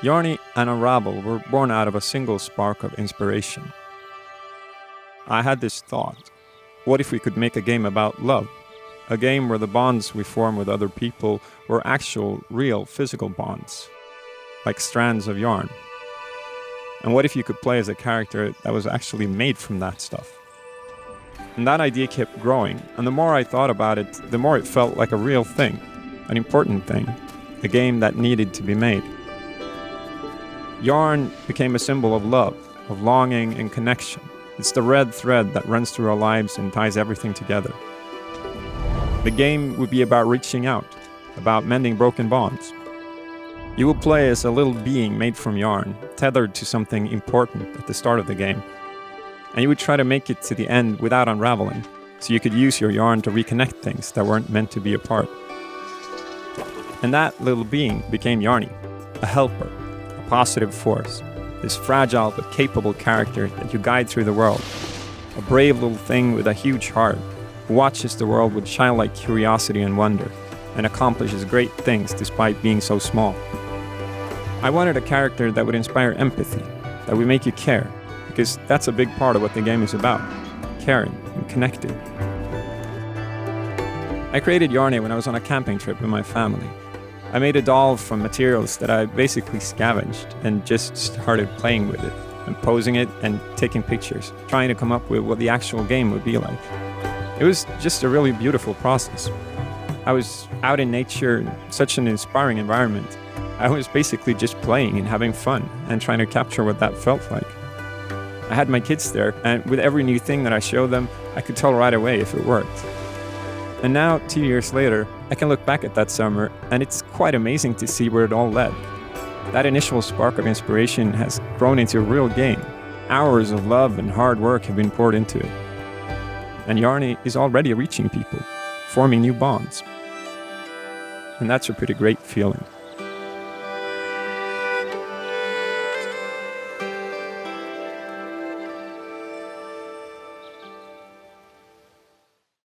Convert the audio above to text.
Yarny and Unravel were born out of a single spark of inspiration. I had this thought: what if we could make a game about love? A game where the bonds we form with other people were actual, real, physical bonds, like strands of yarn. And what if you could play as a character that was actually made from that stuff? And that idea kept growing, and the more I thought about it, the more it felt like a real thing, an important thing, a game that needed to be made. Yarn became a symbol of love, of longing and connection. It's the red thread that runs through our lives and ties everything together. The game would be about reaching out, about mending broken bonds. You will play as a little being made from yarn, tethered to something important at the start of the game. And you would try to make it to the end without unraveling, so you could use your yarn to reconnect things that weren't meant to be apart. And that little being became Yarny, a helper, a positive force, this fragile but capable character that you guide through the world, a brave little thing with a huge heart, who watches the world with childlike curiosity and wonder, and accomplishes great things despite being so small. I wanted a character that would inspire empathy, that would make you care, because that's a big part of what the game is about, caring and connecting. I created Yarny when I was on a camping trip with my family. I made a doll from materials that I basically scavenged and just started playing with it and posing it and taking pictures, trying to come up with what the actual game would be like. It was just a really beautiful process. I was out in nature, such an inspiring environment. I was basically just playing and having fun and trying to capture what that felt like. I had my kids there, and with every new thing that I showed them, I could tell right away if it worked. And now, 2 years later, I can look back at that summer, and it's quite amazing to see where it all led. That initial spark of inspiration has grown into a real game. Hours of love and hard work have been poured into it. And Yarny is already reaching people, forming new bonds. And that's a pretty great feeling.